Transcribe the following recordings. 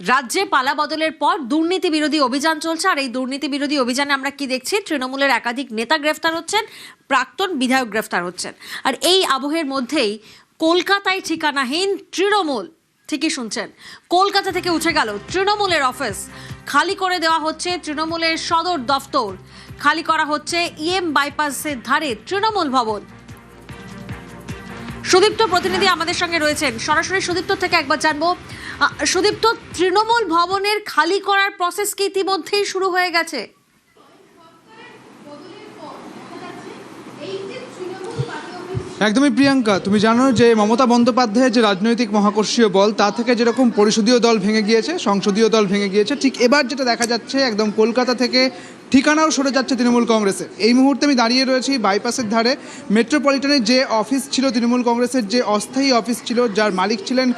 রাজ্যে পালা বদলের পর দুর্নীতি বিরোধী অভিযান চলছে, আর এই দুর্নীতি বিরোধী অভিযানে আমরা কি দেখছি? তৃণমূলের একাধিক নেতা গ্রেফতার হচ্ছেন, প্রাক্তন বিধায়ক গ্রেফতার হচ্ছেন। আর এই আবহের মধ্যেই কলকাতায় ঠিকানাহীন তৃণমূল, ঠিকই শুনছেন, কলকাতা থেকে উঠে গেল তৃণমূলের অফিস। খালি করে দেওয়া হচ্ছে তৃণমূলের সদর দফতর, খালি করা হচ্ছে ইএম বাইপাসের ধারে তৃণমূল ভবন। সুদীপ্ত প্রতিনিধি আমাদের সঙ্গে রয়েছেন, সরাসরি সুদীপ্ত থেকে একবার জানবো। সুদীপ্ত, তৃণমূল ভবনের খালি করার প্রসেস কি ইতিমধ্যেই শুরু হয়ে গেছে? একদমই প্রিয়াঙ্কা, তুমি জানো যে মমতা বন্দ্যোপাধ্যায়ের যে রাজনৈতিক মহাকর্ষীয় বল, তা থেকে যেরকম পরিষদীয় দল ভেঙে গিয়েছে, সংসদীয় দল ভেঙে গিয়েছে, ঠিক এবার যেটা দেখা যাচ্ছে একদম কলকাতা থেকে ঠিকানাও সরে যাচ্ছে তৃণমূল কংগ্রেসের। এই মুহূর্তে আমি দাঁড়িয়ে রয়েছি বাইপাসের ধারে। মেট্রোপলিটনের যে অফিস ছিল তৃণমূল কংগ্রেসের, যে অস্থায়ী অফিস ছিল, যার মালিক ছিলেন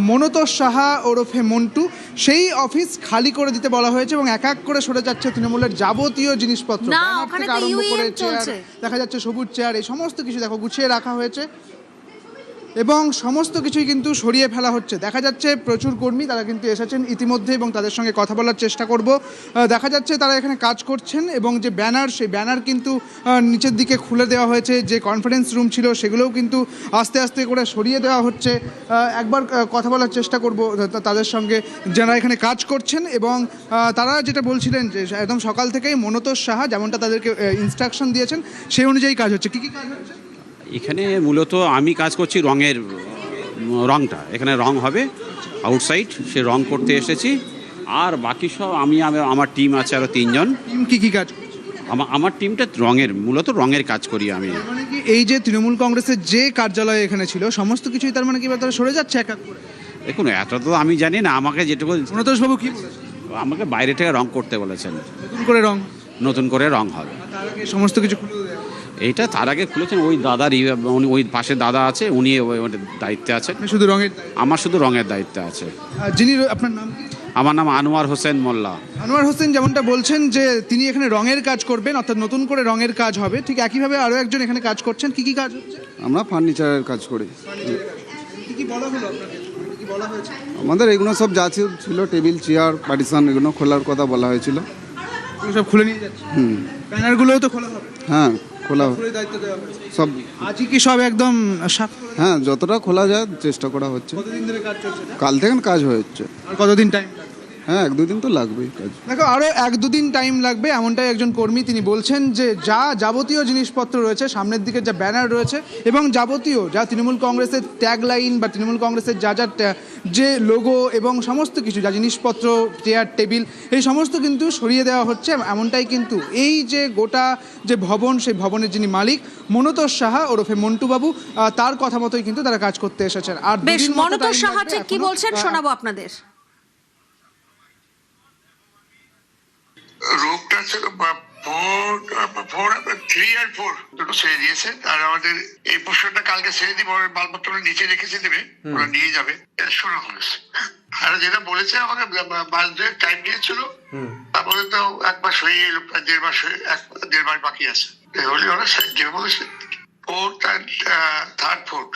মনোতোষ সাহা ওরফে মন্টু, সেই অফিস খালি করে দিতে বলা হয়েছে এবং এক এক করে সরে যাচ্ছে তৃণমূলের যাবতীয় জিনিসপত্র, ব্যানার থেকে আরম্ভ করে চেয়ার, দেখা যাচ্ছে সবুজ চেয়ার, এই সমস্ত কিছু দেখো গুছিয়ে রাখা হয়েছে এবং সমস্ত কিছুই কিন্তু সরিয়ে ফেলা হচ্ছে। দেখা যাচ্ছে প্রচুর কর্মী তারা কিন্তু এসেছেন ইতিমধ্যে এবং তাদের সঙ্গে কথা বলার চেষ্টা করব। দেখা যাচ্ছে তারা এখানে কাজ করছেন এবং যে ব্যানার, সেই ব্যানার কিন্তু নিচের দিকে খুলে দেওয়া হয়েছে। যে কনফারেন্স রুম ছিল সেগুলোও কিন্তু আস্তে আস্তে করে সরিয়ে দেওয়া হচ্ছে। একবার কথা বলার চেষ্টা করব তাদের সঙ্গে, যারা এখানে কাজ করছেন, এবং তারা যেটা বলছিলেন যে একদম সকাল থেকেই মনোতোষ সাহা যেমনটা তাদেরকে ইনস্ট্রাকশন দিয়েছেন সেই অনুযায়ী কাজ হচ্ছে। কী কী কাজ হচ্ছে এখানে? মূলত আমি কাজ করছি রংটা, এখানে রং হবে আউটসাইড, সে রং করতে এসেছি। আর বাকি সব আমার টিম আছে আরও 3 জন। টিম কী কী কাজ? আমার টিমটা মূলত রঙের কাজ করি আমি। মানে কি এই যে তৃণমূল কংগ্রেসের যে কার্যালয় এখানে ছিল সমস্ত কিছুই তার মানে কি তারা সরে যাচ্ছে এক এক করে? দেখুন, এত তো আমি জানি না, আমাকে যেটুকু মনোতোষবাবু কি বলেছেন? আমাকে বাইরে থেকে রং করতে বলেছেন, নতুন করে রং হবে। তার আগে সমস্ত কিছু খুলে দেওয়া? এইটা তার আগে খুলেছেন ওই দাদার, ওই পাশে দাদা আছে, উনি দায়িত্বে আছেন। শুধু রঙের? আমার শুধু রঙের দায়িত্বে আছে। যিনি, আপনার নাম কি? আমার নাম আনোয়ার হোসেন মোল্লা। আনোয়ার হোসেন যেমনটা বলছেন যে তিনি এখানে রঙের কাজ করবেন, অর্থাৎ নতুন করে রঙের কাজ হবে, ঠিক একইভাবে আরও একজন এখানে কাজ করছেন। কি কি কাজ হচ্ছে? আমরা ফার্নিচারের কাজ করি। কি কি বলা হলো আপনাকে? কি বলা হয়েছে? আমাদের এগুলো সব যা ছিল, টেবিল, চেয়ার, পার্টিশন, এগুলো খোলার কথা বলা হয়েছিল। এগুলো সব খুলে নিয়ে যাচ্ছে? ব্যানারগুলোও তো খোলা হবে? হ্যাঁ, খোলা দায়িত্ব দেওয়া হয়েছে সব। আজই কি সব একদম সাফ? হ্যাঁ, যতটা খোলা যায় চেষ্টা করা হচ্ছে। কতদিন ধরে কাজ চলছে? কাল থেকে কাজ হচ্ছে। আর কতদিন টাইম? হ্যাঁ, 1-2 দিন তো লাগবেই কাজ। দেখো, আরও 1-2 দিন টাইম লাগবে, এমনটাই একজন কর্মী তিনি বলছেন। যে যাবতীয় জিনিসপত্র রয়েছে, সামনের দিকে যা ব্যানার রয়েছে এবং যাবতীয় যা তৃণমূল কংগ্রেসের ট্যাগ লাইন বা তৃণমূল কংগ্রেসের যে লোগো এবং সমস্ত কিছু যা জিনিসপত্র, চেয়ার, টেবিল, এই সমস্ত কিন্তু সরিয়ে দেওয়া হচ্ছে। এমনটাই কিন্তু এই যে গোটা যে ভবন, সেই ভবনের যিনি মালিক মনোতোষ সাহা ওরফে মন্টুবাবু, তার কথা মতোই কিন্তু তারা কাজ করতে এসেছেন। আর বেশ, মনোতোষ সাহা ঠিক কি বলছেন শোনাবো আপনাদের। রোগটা ছিল 3 আর 4 দুটো ছেড়ে দিয়েছে। আর আমাদের এই পোর্শনটা কালকে ছেড়ে দিব, মালপত্র নিচে রেখেছে দেবে, ওরা নিয়ে যাবে। এটা শুরু হয়েছে। আর যেটা বলেছে আমাকে 5 দিনের টাইম দিয়েছিল, তারপরে তো 1 মাস হয়ে এলো, প্রায় 1.5 মাস হয়ে 1.5 মাস বাকি আছে। হলে ওরা যে বলেছে 4th আর 3rd-4th।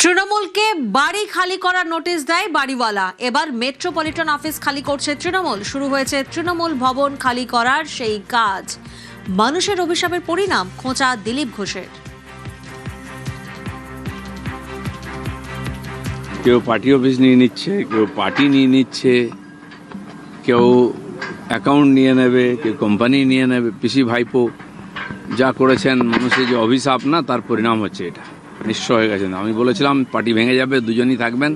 তৃণমূলকে বাড়ি খালি করার নোটিশ দেয় বাড়িওয়ালা। এবার মেট্রোপলিটন অফিস খালি করছে তৃণমূল। শুরু হয়েছে তৃণমূল ভবন খালি করার সেই কাজ। মানুষের অভিশাপের পরিণাম, খোঁচা দিলীপ ঘোষের। কেউ পার্টি অফিস নিয়ে নিচ্ছে, কেউ পার্টি নিয়ে নিচ্ছে, কেউ অ্যাকাউন্ট নিয়ে নেবে, কেউ কোম্পানি নিয়ে নেবে। পিসি ভাইপো যা করেছেন, মানুষের যে অভিশাপ না, তার পরিণাম হচ্ছে এটা। নিশ্চয় হয়ে গেছেন। আমি বলেছিলাম পার্টি ভেঙে যাবে, 2জনই থাকবেন,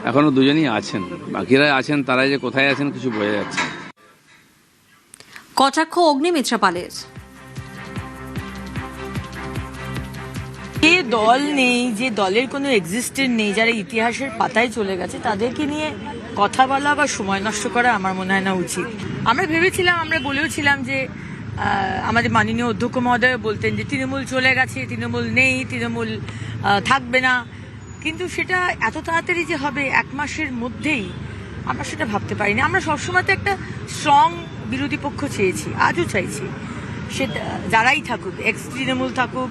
এখনও 2জনই আছেন, বাকিরা আছেন, তারা যে কোথায় আছেন কিছু বোঝা যাচ্ছে। কটাক্ষ অগ্নিমিত্রা পালের। যে দল নেই, যে দলের কোনো এক্সিস্টেন্ট নেই, যারা ইতিহাসের পাতায় চলে গেছে, তাদেরকে নিয়ে কথা বলা বা সময় নষ্ট করা আমার মনে হয় না উচিত। আমরা ভেবেছিলাম, আমরা বলেওছিলাম যে আমাদের মাননীয় অধ্যক্ষ মহোদয় বলতেন যে তৃণমূল চলে গেছে, তৃণমূল নেই, তৃণমূল থাকবে না, কিন্তু সেটা এত তাড়াতাড়ি যে হবে 1 মাসের মধ্যেই, আমরা সেটা ভাবতে পারিনি। আমরা সবসময় তো একটা স্ট্রং বিরোধী পক্ষ চেয়েছি, আজও চাইছি। সেটা যারাই থাকুক, এক্স তৃণমূল থাকুক,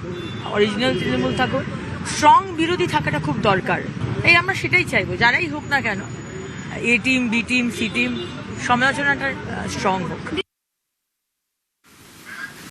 অরিজিনাল তৃণমূল থাকুক, স্ট্রং বিরোধী থাকাটা খুব দরকার। এই আমরা সেটাই চাইবো, যারাই হোক না কেন, A team, B team, C team, সমালোচনাটা স্ট্রং হোক।